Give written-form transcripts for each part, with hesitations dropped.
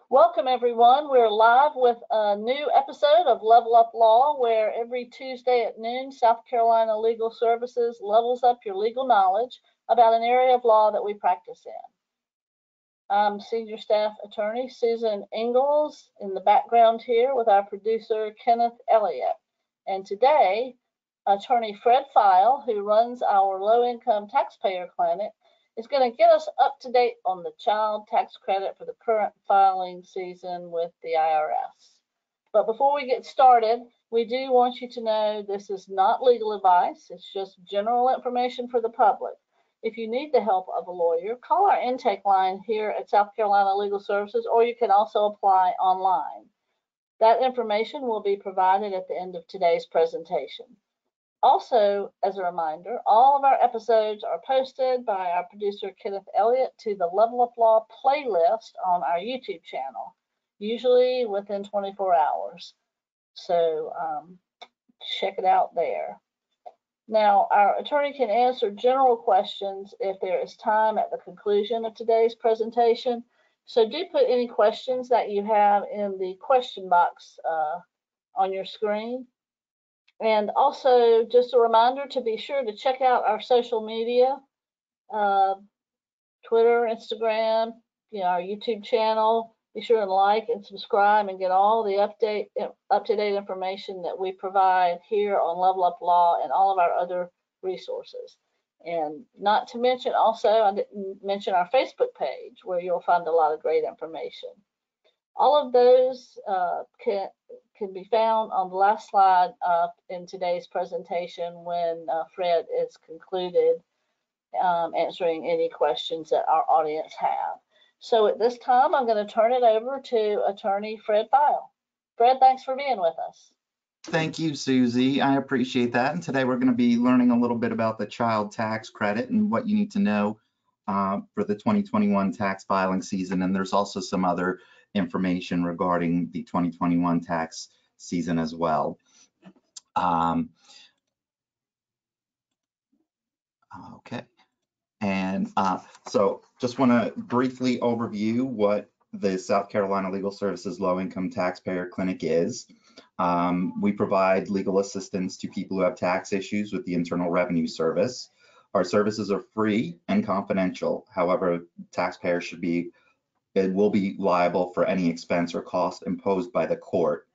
Welcome, everyone. We're live with a new episode of Level Up Law, where every Tuesday at noon, South Carolina Legal Services levels up your legal knowledge about an area of law that we practice in. I'm Senior Staff Attorney Susan Ingalls in the background here with our producer, Kenneth Elliott. And today, Attorney Fred File, who runs our low-income taxpayer clinic, is going to get us up to date on the child tax credit for the current filing season with the IRS. But before we get started, we do want you to know this is not legal advice. It's just general information for the public. If you need the help of a lawyer, call our intake line here at South Carolina Legal Services, or you can also apply online. That information will be provided at the end of today's presentation. Also, as a reminder, all of our episodes are posted by our producer, Kenneth Elliott, to the Level Up Law playlist on our YouTube channel, usually within 24 hours. So check it out there. Now, our attorney can answer general questions if there is time at the conclusion of today's presentation. So do put any questions that you have in the question box on your screen. And also, just a reminder to be sure to check out our social media, Twitter, Instagram, our YouTube channel. Be sure and like and subscribe and get all the up-to-date information that we provide here on Level Up Law and all of our other resources. And not to mention also, I didn't mention our Facebook page where you'll find a lot of great information. All of those can be found on the last slide in today's presentation when Fred is concluded answering any questions that our audience have. So at this time, I'm going to turn it over to Attorney Fred File. Fred, thanks for being with us. Thank you, Susie. I appreciate that. And today we're going to be learning a little bit about the child tax credit and what you need to know for the 2021 tax filing season. And there's also some other information regarding the 2021 tax season as well. Okay. And so just want to briefly overview what the South Carolina Legal Services Low Income Taxpayer Clinic is. We provide legal assistance to people who have tax issues with the Internal Revenue Service. Our services are free and confidential. However, taxpayers will be liable for any expense or cost imposed by the court.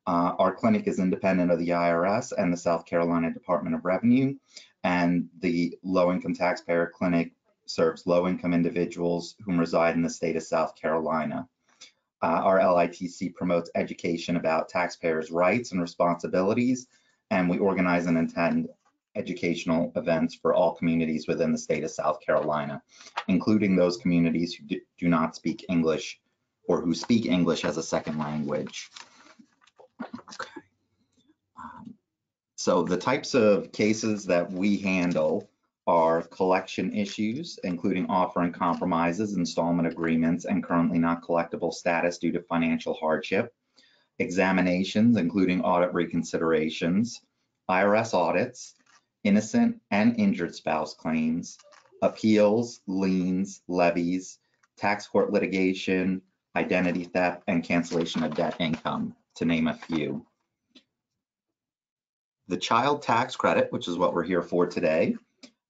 Our clinic is independent of the IRS and the South Carolina Department of Revenue, and the Low Income Taxpayer Clinic serves low-income individuals who reside in the state of South Carolina. Our LITC promotes education about taxpayers' rights and responsibilities, and we organize and attend educational events for all communities within the state of South Carolina, including those communities who do not speak English or who speak English as a second language. Okay. So the types of cases that we handle are collection issues, including offer and compromises, installment agreements, and currently not collectible status due to financial hardship, examinations, including audit reconsiderations, IRS audits, innocent and injured spouse claims, appeals, liens, levies, tax court litigation, identity theft, and cancellation of debt income, to name a few. The child tax credit, which is what we're here for today,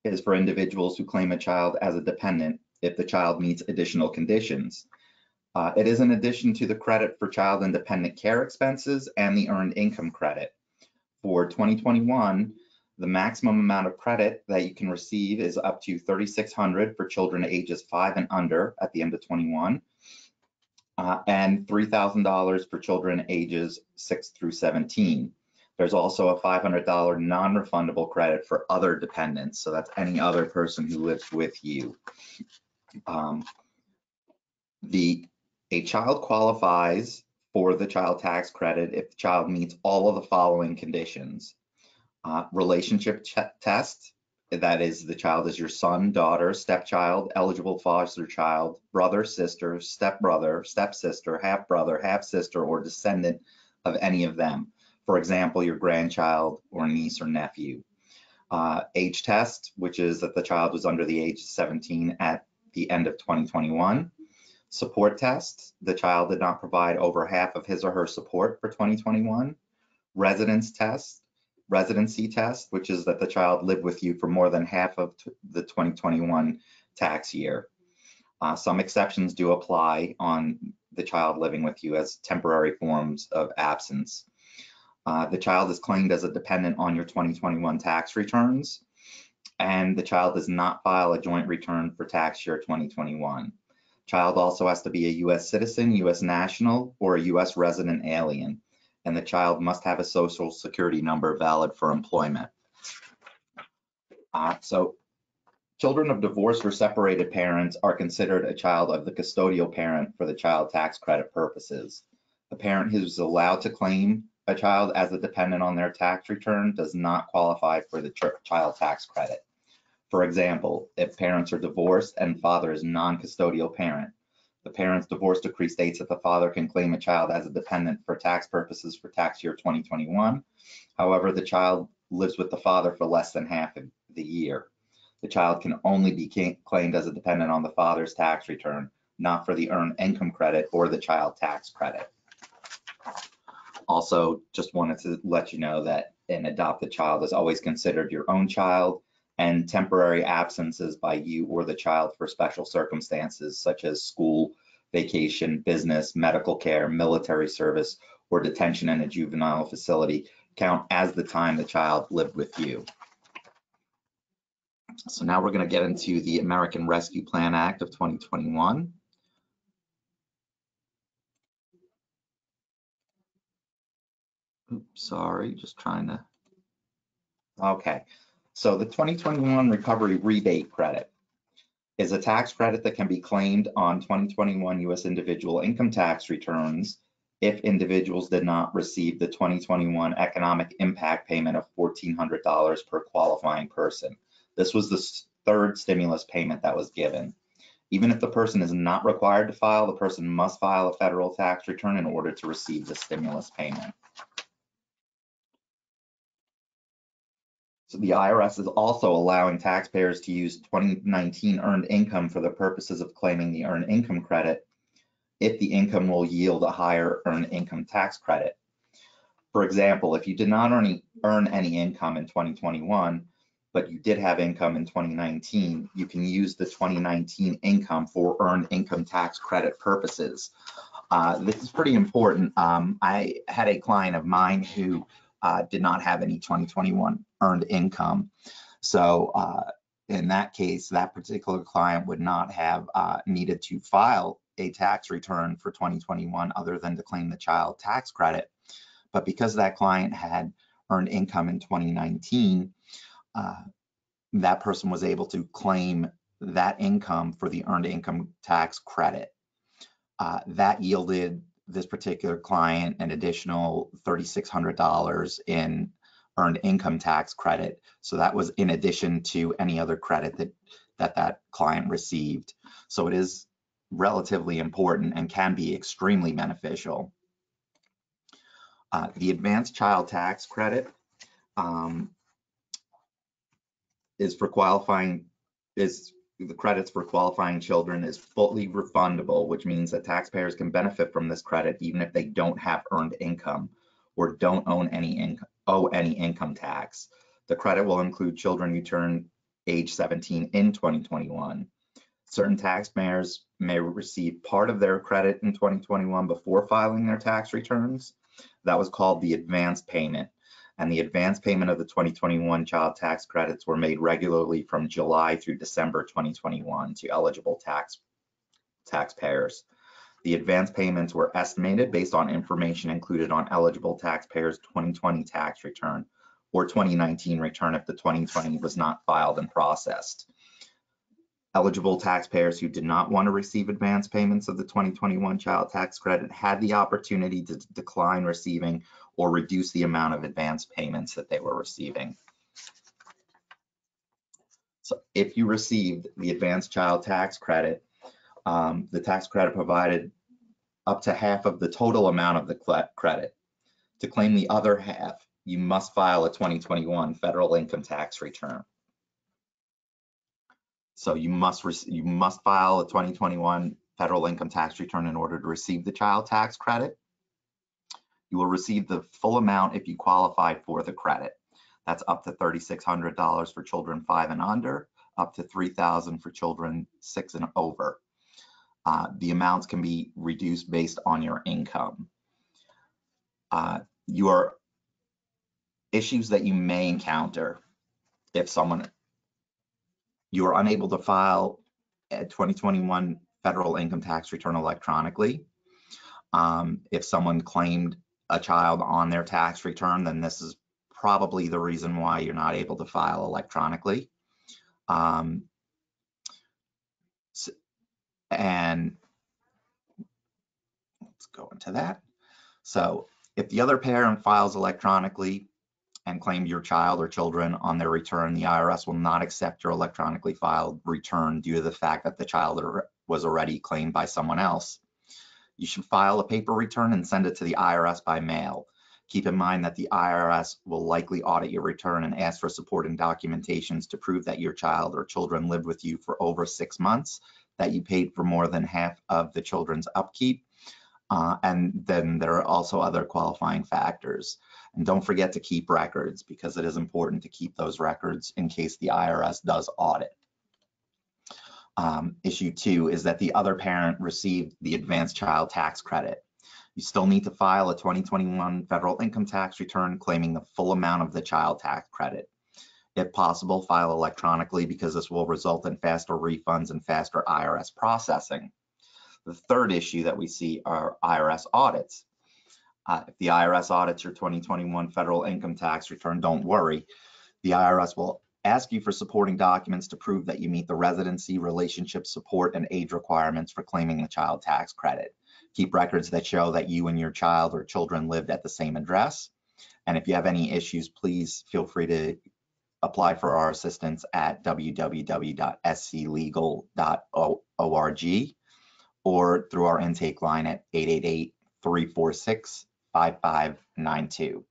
is for individuals who claim a child as a dependent if the child meets additional conditions. It is in addition to the credit for child and dependent care expenses and the earned income credit. For 2021, the maximum amount of credit that you can receive is up to $3,600 for children ages 5 and under at the end of 21, and $3,000 for children ages 6 through 17. There's also a $500 non-refundable credit for other dependents, so that's any other person who lives with you. A child qualifies for the child tax credit if the child meets all of the following conditions. Relationship test, that is, the child is your son, daughter, stepchild, eligible foster child, brother, sister, stepbrother, stepsister, half-brother, half-sister, or descendant of any of them. For example, your grandchild or niece or nephew. Age test, which is that the child was under the age of 17 at the end of 2021. Support test, the child did not provide over half of his or her support for 2021. Residency test, which is that the child lived with you for more than half of the 2021 tax year. Some exceptions do apply on the child living with you as temporary forms of absence. The child is claimed as a dependent on your 2021 tax returns, and the child does not file a joint return for tax year 2021. Child also has to be a U.S. citizen, U.S. national, or a U.S. resident alien, and the child must have a social security number valid for employment. So children of divorced or separated parents are considered a child of the custodial parent for the child tax credit purposes. The parent who is allowed to claim a child as a dependent on their tax return does not qualify for the child tax credit. For example, if parents are divorced and father is non-custodial parent, the parent's divorce decree states that the father can claim a child as a dependent for tax purposes for tax year 2021. However, the child lives with the father for less than half of the year. The child can only be claimed as a dependent on the father's tax return, not for the earned income credit or the child tax credit. Also, just wanted to let you know that an adopted child is always considered your own child, and temporary absences by you or the child for special circumstances such as school, vacation, business, medical care, military service, or detention in a juvenile facility count as the time the child lived with you. So now we're going to get into the American Rescue Plan Act of 2021. Oops, sorry, just trying to. Okay, so the 2021 Recovery Rebate Credit is a tax credit that can be claimed on 2021 U.S. individual income tax returns if individuals did not receive the 2021 economic impact payment of $1,400 per qualifying person. This was the third stimulus payment that was given. Even if the person is not required to file, the person must file a federal tax return in order to receive the stimulus payment. So the IRS is also allowing taxpayers to use 2019 earned income for the purposes of claiming the earned income credit if the income will yield a higher earned income tax credit. For example, if you did not earn any income in 2021, but you did have income in 2019, you can use the 2019 income for earned income tax credit purposes. This is pretty important. I had a client of mine who did not have any 2021 earned income. So in that case, that particular client would not have needed to file a tax return for 2021 other than to claim the child tax credit. But because that client had earned income in 2019, that person was able to claim that income for the earned income tax credit. That yielded this particular client an additional $3,600 in earned income tax credit. So that was in addition to any other credit that client received. So it is relatively important and can be extremely beneficial. The advanced child tax credit is for qualifying, the credits for qualifying children is fully refundable, which means that taxpayers can benefit from this credit even if they don't have earned income or don't owe any income tax. The credit will include children who turn age 17 in 2021. Certain taxpayers may receive part of their credit in 2021 before filing their tax returns. That was called the advance payment. And the advance payment of the 2021 child tax credits were made regularly from July through December 2021 to eligible taxpayers. The advance payments were estimated based on information included on eligible taxpayers' 2020 tax return or 2019 return if the 2020 was not filed and processed. Eligible taxpayers who did not want to receive advance payments of the 2021 child tax credit had the opportunity to decline receiving or reduce the amount of advance payments that they were receiving. So if you received the advanced child tax credit, the tax credit provided up to half of the total amount of the credit. To claim the other half, you must file a 2021 federal income tax return. So you must file a 2021 federal income tax return in order to receive the child tax credit. You will receive the full amount if you qualify for the credit. That's up to $3,600 for children 5 and under, up to $3,000 for children 6 and over. The amounts can be reduced based on your income. Your issues that you may encounter if you are unable to file a 2021 federal income tax return electronically. If someone claimed a child on their tax return, then this is probably the reason why you're not able to file electronically. And let's go into that. So if the other parent files electronically and claimed your child or children on their return, the IRS will not accept your electronically filed return due to the fact that the child was already claimed by someone else. You should file a paper return and send it to the IRS by mail. Keep in mind that the IRS will likely audit your return and ask for supporting documentations to prove that your child or children lived with you for over 6 months, that you paid for more than half of the children's upkeep, and then there are also other qualifying factors. And don't forget to keep records, because it is important to keep those records in case the IRS does audit. Issue 2 is that the other parent received the advanced child tax credit. You still need to file a 2021 federal income tax return claiming the full amount of the child tax credit. If possible, file electronically, because this will result in faster refunds and faster IRS processing. The third issue that we see are IRS audits. If the IRS audits your 2021 federal income tax return, don't worry. The IRS will ask you for supporting documents to prove that you meet the residency, relationship support, and age requirements for claiming the child tax credit. Keep records that show that you and your child or children lived at the same address. And if you have any issues, please feel free to apply for our assistance at www.sclegal.org or through our intake line at 888-346-5592.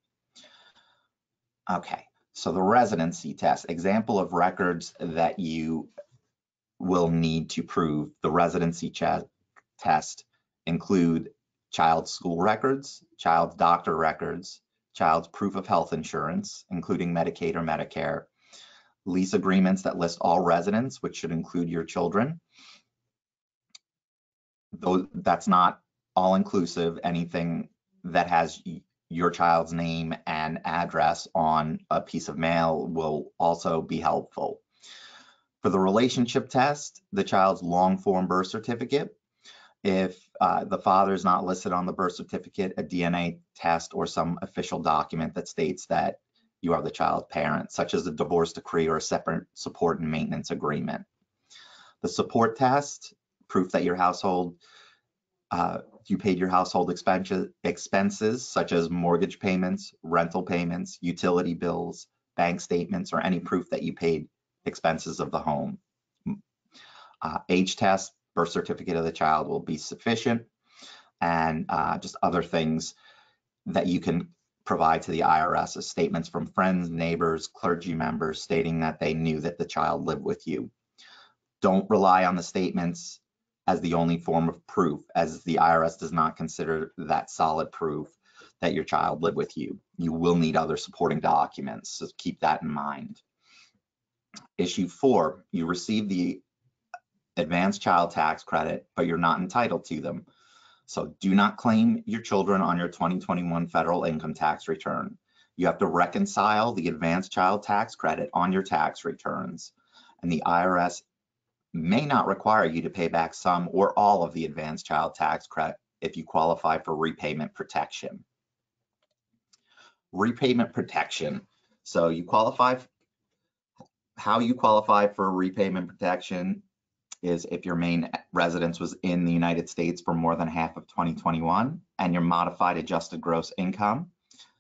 Okay, so the residency test, example of records that you will need to prove the residency test include child's school records, child's doctor records, child's proof of health insurance, including Medicaid or Medicare, lease agreements that list all residents, which should include your children. Though that's not all inclusive, anything that has your child's name and address on a piece of mail will also be helpful. For the relationship test, the child's long form birth certificate. If the father is not listed on the birth certificate, a DNA test or some official document that states that you are the child's parent, such as a divorce decree or a separate support and maintenance agreement. The support test, proof that your household, you paid your household expenses such as mortgage payments, rental payments, utility bills, bank statements, or any proof that you paid expenses of the home. Age test, birth certificate of the child will be sufficient, and just other things that you can provide to the IRS as statements from friends, neighbors, clergy members stating that they knew that the child lived with you. Don't rely on the statements as the only form of proof, as the IRS does not consider that solid proof that your child lived with you. You will need other supporting documents, so keep that in mind. Issue 4, you receive the advanced child tax credit, but you're not entitled to them. So do not claim your children on your 2021 federal income tax return. You have to reconcile the advanced child tax credit on your tax returns, and the IRS may not require you to pay back some or all of the advanced child tax credit if you qualify for repayment protection. Repayment protection. So you qualify, how you qualify for repayment protection is if your main residence was in the United States for more than half of 2021 and your modified adjusted gross income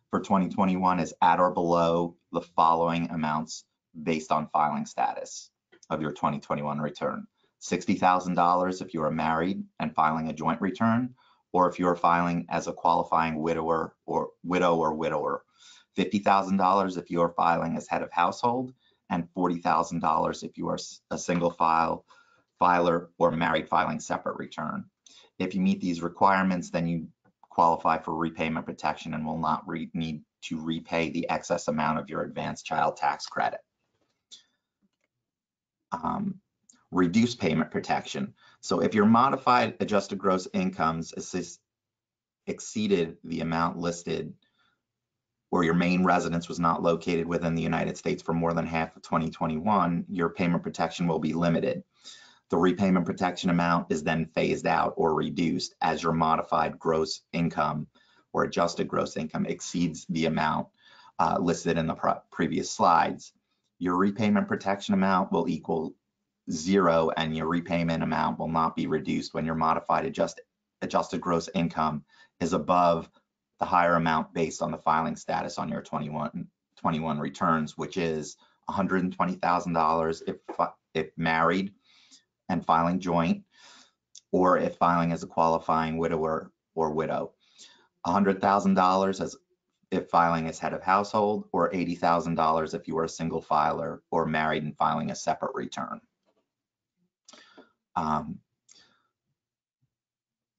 for 2021 is at or below the following amounts based on filing status of your 2021 return. $60,000 if you are married and filing a joint return, or if you are filing as a qualifying widow or widower. $50,000 if you are filing as head of household, and $40,000 if you are a single filer, or married filing separate return. If you meet these requirements, then you qualify for repayment protection and will not need to repay the excess amount of your advanced child tax credit. Reduced payment protection. So if your modified adjusted gross incomes exceeded the amount listed, or your main residence was not located within the United States for more than half of 2021, your payment protection will be limited. The repayment protection amount is then phased out or reduced as your modified gross income or adjusted gross income exceeds the amount listed in the previous slides. Your repayment protection amount will equal 0, and your repayment amount will not be reduced when your modified adjusted gross income is above the higher amount based on the filing status on your 21 returns, which is $120,000 if married and filing joint, or if filing as a qualifying widower or widow. $100,000 if filing as head of household, or $80,000 if you are a single filer or married and filing a separate return.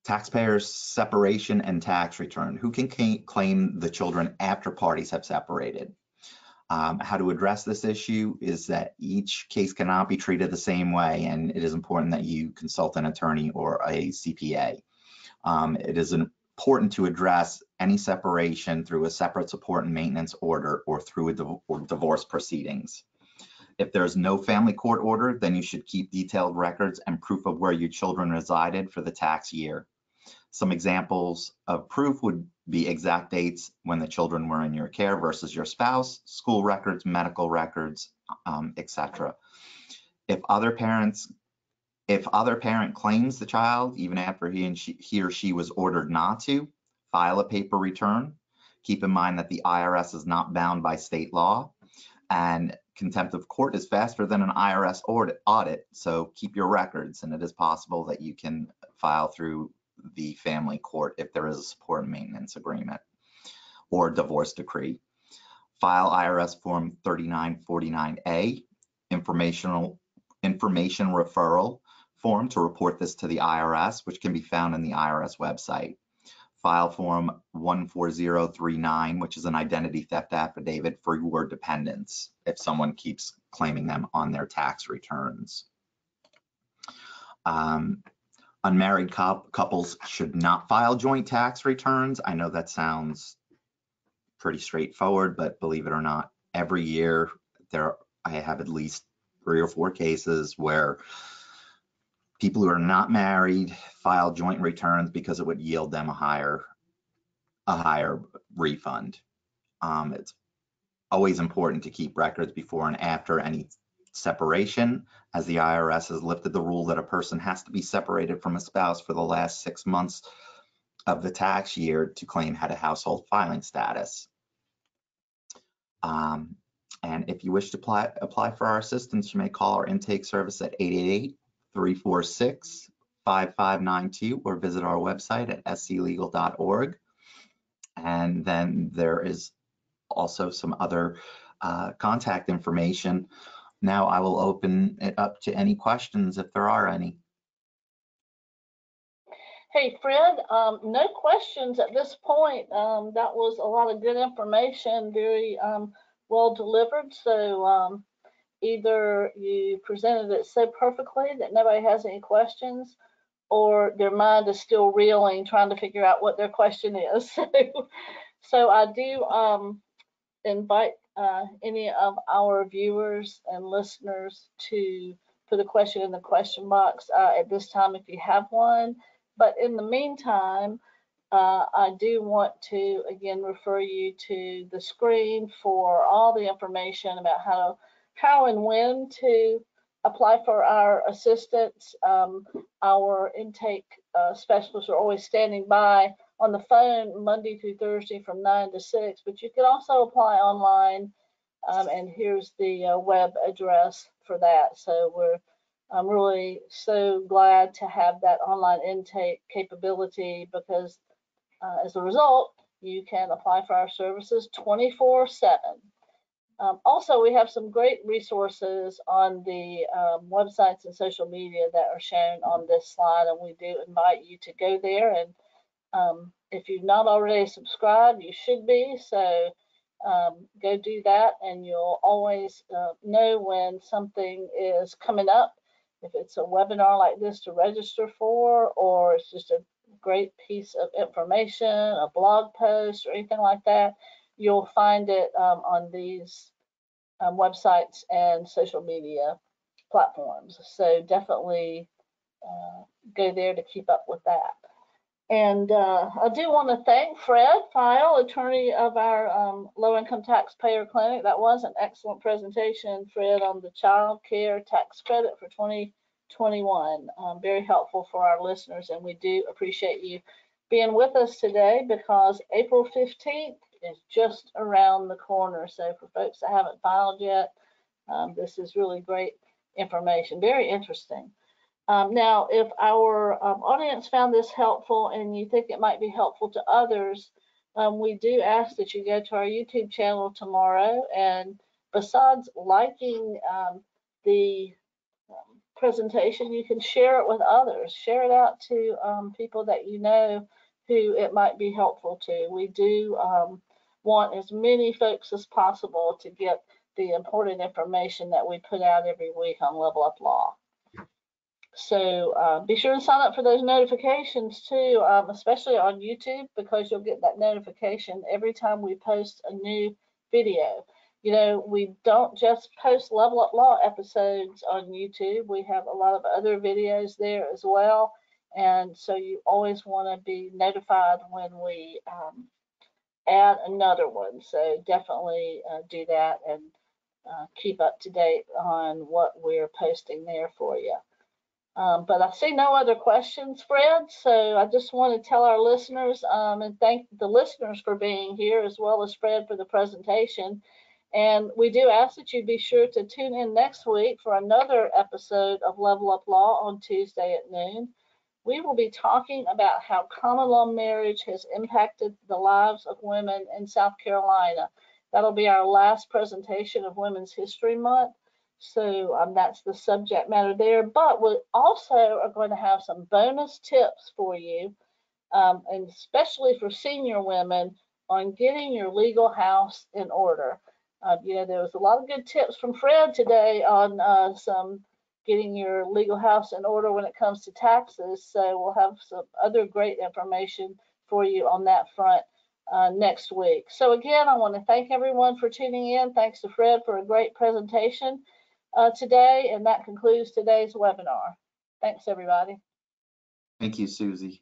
Taxpayers' separation and tax return. Who can claim the children after parties have separated? How to address this issue is that each case cannot be treated the same way, and it is important that you consult an attorney or a CPA. It is important to address any separation through a separate support and maintenance order or through a divorce proceedings. If there's no family court order, then you should keep detailed records and proof of where your children resided for the tax year. Some examples of proof would be exact dates when the children were in your care versus your spouse, school records, medical records, etc. If other parent claims the child, even after he or she was ordered not to, file a paper return. Keep in mind that the IRS is not bound by state law, and contempt of court is faster than an IRS audit, so keep your records, and it is possible that you can file through the family court if there is a support and maintenance agreement or divorce decree. File IRS Form 3949A, information referral form to report this to the IRS, which can be found in the IRS website. File Form 14039, which is an identity theft affidavit for your dependents if someone keeps claiming them on their tax returns. Unmarried couples should not file joint tax returns. I know that sounds pretty straightforward, but believe it or not, every year I have at least 3 or 4 cases where people who are not married file joint returns because it would yield them a higher refund. It's always important to keep records before and after any separation, as the IRS has lifted the rule that a person has to be separated from a spouse for the last 6 months of the tax year to claim head of household filing status. And if you wish to apply for our assistance, you may call our intake service at 888-346-5592 or visit our website at sclegal.org. And then there is also some other contact information. Now I will open it up to any questions if there are any. Hey, Fred, no questions at this point. That was a lot of good information, very well delivered. So either you presented it so perfectly that nobody has any questions, or their mind is still reeling, trying to figure out what their question is. So I do invite any of our viewers and listeners to put a question in the question box at this time if you have one. But in the meantime, I do want to again refer you to the screen for all the information about how and when to apply for our assistance. Our intake specialists are always standing by on the phone Monday through Thursday from 9 to 6, but you can also apply online, and here's the web address for that. So I'm really so glad to have that online intake capability, because as a result, you can apply for our services 24/7. Also, we have some great resources on the websites and social media that are shown on this slide, and we do invite you to go there. And if you've not already subscribed, you should be. So go do that, and you'll always know when something is coming up. If it's a webinar like this to register for, or it's just a great piece of information, a blog post, or anything like that, you'll find it on these websites and social media platforms. So definitely go there to keep up with that. And I do want to thank Fred File, attorney of our low-income taxpayer clinic. That was an excellent presentation, Fred, on the child care tax credit for 2021. Very helpful for our listeners, and we do appreciate you being with us today, because April 15th is just around the corner. So for folks that haven't filed yet, this is really great information, very interesting. Now, if our audience found this helpful and you think it might be helpful to others, we do ask that you go to our YouTube channel tomorrow, and besides liking the presentation, you can share it with others. Share it out to people that you know who it might be helpful to. We do want as many folks as possible to get the important information that we put out every week on Level Up Law. So be sure to sign up for those notifications too, especially on YouTube, because you'll get that notification every time we post a new video. You know, we don't just post Level Up Law episodes on YouTube. We have a lot of other videos there as well. And so you always want to be notified when we add another one. So definitely do that, and keep up to date on what we're posting there for you. But I see no other questions, Fred, so I just want to tell our listeners and thank the listeners for being here, as well as Fred for the presentation. And we do ask that you be sure to tune in next week for another episode of Level Up Law on Tuesday at noon. We will be talking about how common law marriage has impacted the lives of women in South Carolina. That'll be our last presentation of Women's History Month. So that's the subject matter there. But we also are going to have some bonus tips for you, and especially for senior women, on getting your legal house in order. You know, there was a lot of good tips from Fred today on some getting your legal house in order when it comes to taxes. So we'll have some other great information for you on that front next week. So again, I want to thank everyone for tuning in. Thanks to Fred for a great presentation today, and that concludes today's webinar. Thanks, everybody. Thank you, Susie.